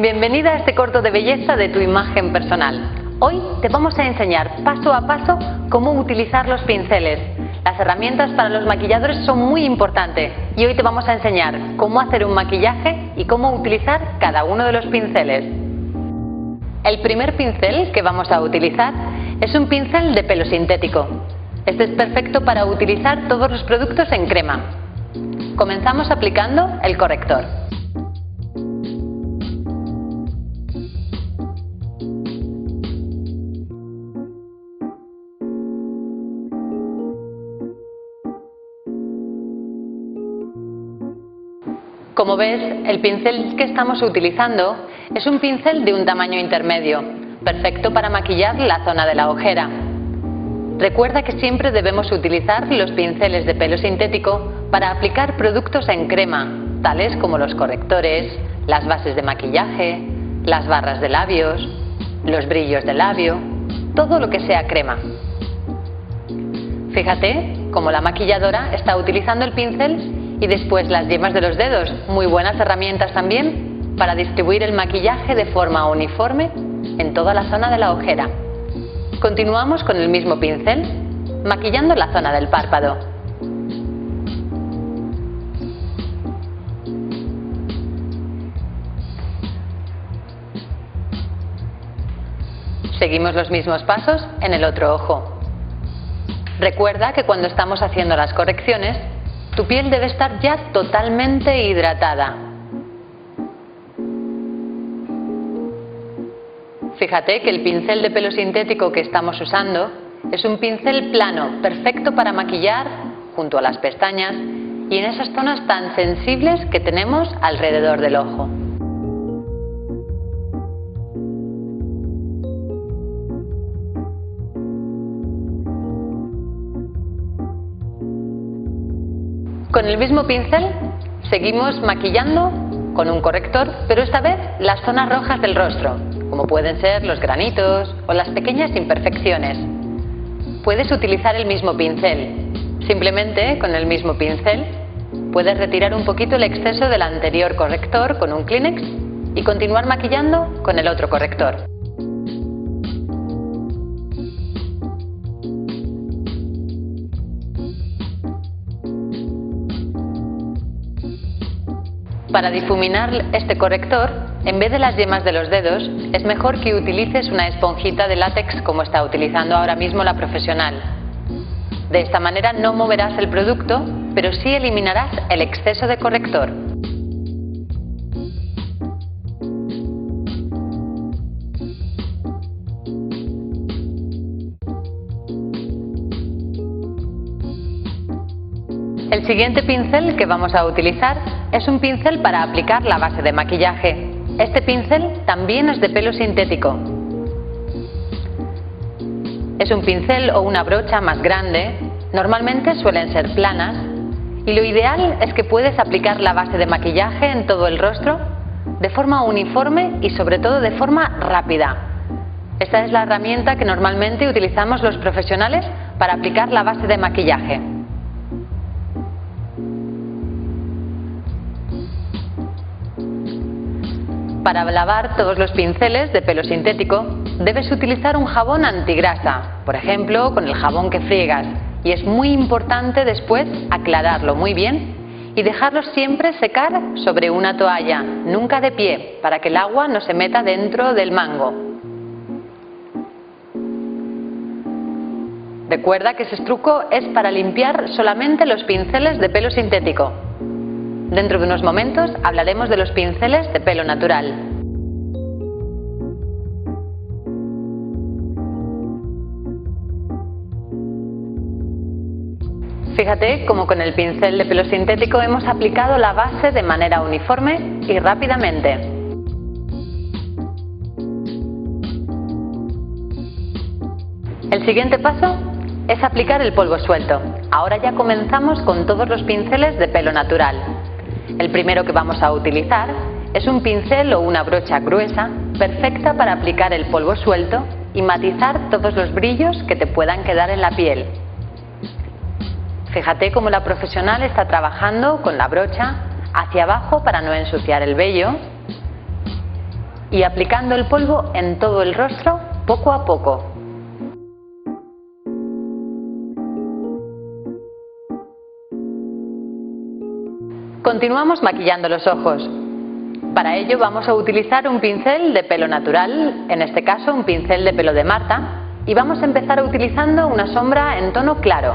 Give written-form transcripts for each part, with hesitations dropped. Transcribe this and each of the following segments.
Bienvenida a este corto de belleza de tu imagen personal. Hoy te vamos a enseñar paso a paso cómo utilizar los pinceles. Las herramientas para los maquilladores son muy importantes y hoy te vamos a enseñar cómo hacer un maquillaje y cómo utilizar cada uno de los pinceles. El primer pincel que vamos a utilizar es un pincel de pelo sintético. Este es perfecto para utilizar todos los productos en crema. Comenzamos aplicando el corrector. Como ves, el pincel que estamos utilizando es un pincel de un tamaño intermedio, perfecto para maquillar la zona de la ojera. Recuerda que siempre debemos utilizar los pinceles de pelo sintético para aplicar productos en crema, tales como los correctores, las bases de maquillaje, las barras de labios, los brillos de labio, todo lo que sea crema. Fíjate cómo la maquilladora está utilizando el pincel y después las yemas de los dedos, muy buenas herramientas también para distribuir el maquillaje de forma uniforme en toda la zona de la ojera. Continuamos con el mismo pincel, maquillando la zona del párpado. Seguimos los mismos pasos en el otro ojo. Recuerda que cuando estamos haciendo las correcciones, tu piel debe estar ya totalmente hidratada. Fíjate que el pincel de pelo sintético que estamos usando es un pincel plano, perfecto para maquillar junto a las pestañas y en esas zonas tan sensibles que tenemos alrededor del ojo. Con el mismo pincel seguimos maquillando con un corrector, pero esta vez las zonas rojas del rostro, como pueden ser los granitos o las pequeñas imperfecciones. Puedes utilizar el mismo pincel. Simplemente con el mismo pincel puedes retirar un poquito el exceso del anterior corrector con un Kleenex y continuar maquillando con el otro corrector. Para difuminar este corrector, en vez de las yemas de los dedos, es mejor que utilices una esponjita de látex como está utilizando ahora mismo la profesional. De esta manera no moverás el producto, pero sí eliminarás el exceso de corrector. El siguiente pincel que vamos a utilizar es un pincel para aplicar la base de maquillaje. Este pincel también es de pelo sintético. Es un pincel o una brocha más grande, normalmente suelen ser planas, y lo ideal es que puedes aplicar la base de maquillaje en todo el rostro de forma uniforme y sobre todo de forma rápida. Esta es la herramienta que normalmente utilizamos los profesionales para aplicar la base de maquillaje. Para lavar todos los pinceles de pelo sintético, debes utilizar un jabón antigrasa, por ejemplo, con el jabón que friegas, y es muy importante después aclararlo muy bien y dejarlo siempre secar sobre una toalla, nunca de pie, para que el agua no se meta dentro del mango. Recuerda que ese truco es para limpiar solamente los pinceles de pelo sintético. Dentro de unos momentos hablaremos de los pinceles de pelo natural. Fíjate cómo con el pincel de pelo sintético hemos aplicado la base de manera uniforme y rápidamente. El siguiente paso es aplicar el polvo suelto. Ahora ya comenzamos con todos los pinceles de pelo natural. El primero que vamos a utilizar es un pincel o una brocha gruesa, perfecta para aplicar el polvo suelto y matizar todos los brillos que te puedan quedar en la piel. Fíjate cómo la profesional está trabajando con la brocha hacia abajo para no ensuciar el vello y aplicando el polvo en todo el rostro poco a poco. Continuamos maquillando los ojos. Para ello vamos a utilizar un pincel de pelo natural, en este caso un pincel de pelo de Marta, y vamos a empezar utilizando una sombra en tono claro.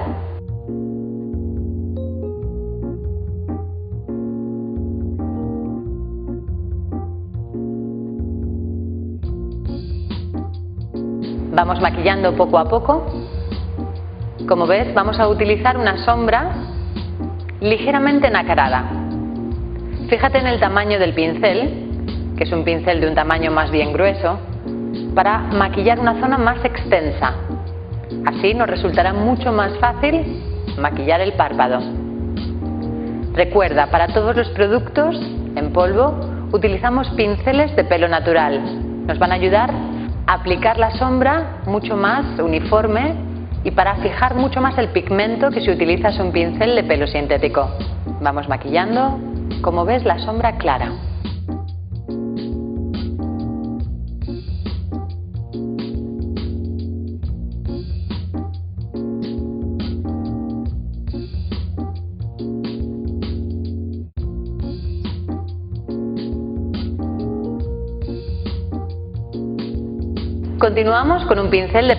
Vamos maquillando poco a poco. Como ves, vamos a utilizar una sombra ligeramente nacarada. Fíjate en el tamaño del pincel, que es un pincel de un tamaño más bien grueso, para maquillar una zona más extensa. Así nos resultará mucho más fácil maquillar el párpado. Recuerda, para todos los productos en polvo utilizamos pinceles de pelo natural. Nos van a ayudar a aplicar la sombra mucho más uniforme y para fijar mucho más el pigmento que si utilizas un pincel de pelo sintético. Vamos maquillando, como ves, la sombra clara. Continuamos con un pincel de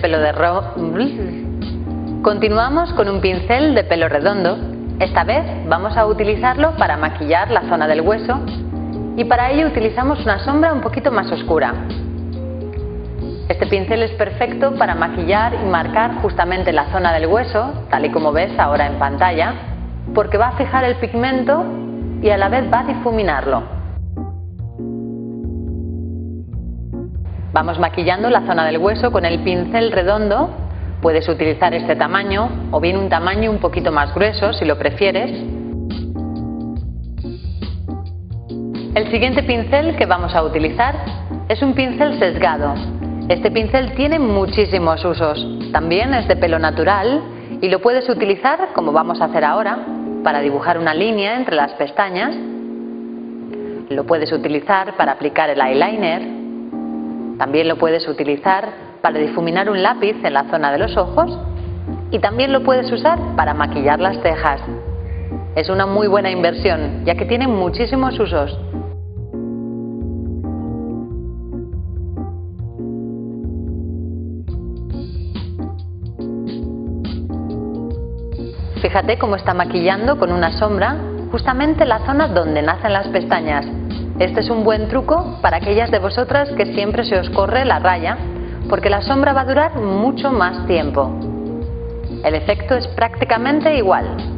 pelo redondo. Esta vez vamos a utilizarlo para maquillar la zona del hueso y para ello utilizamos una sombra un poquito más oscura. Este pincel es perfecto para maquillar y marcar justamente la zona del hueso, tal y como ves ahora en pantalla, porque va a fijar el pigmento y a la vez va a difuminarlo. Vamos maquillando la zona del hueso con el pincel redondo. Puedes utilizar este tamaño o bien un tamaño un poquito más grueso si lo prefieres. El siguiente pincel que vamos a utilizar es un pincel sesgado. Este pincel tiene muchísimos usos. También es de pelo natural y lo puedes utilizar, como vamos a hacer ahora, para dibujar una línea entre las pestañas. Lo puedes utilizar para aplicar el eyeliner. También lo puedes utilizar para difuminar un lápiz en la zona de los ojos y también lo puedes usar para maquillar las cejas. Es una muy buena inversión, ya que tiene muchísimos usos. Fíjate cómo está maquillando con una sombra justamente la zona donde nacen las pestañas. Este es un buen truco para aquellas de vosotras que siempre se os corre la raya, porque la sombra va a durar mucho más tiempo. El efecto es prácticamente igual.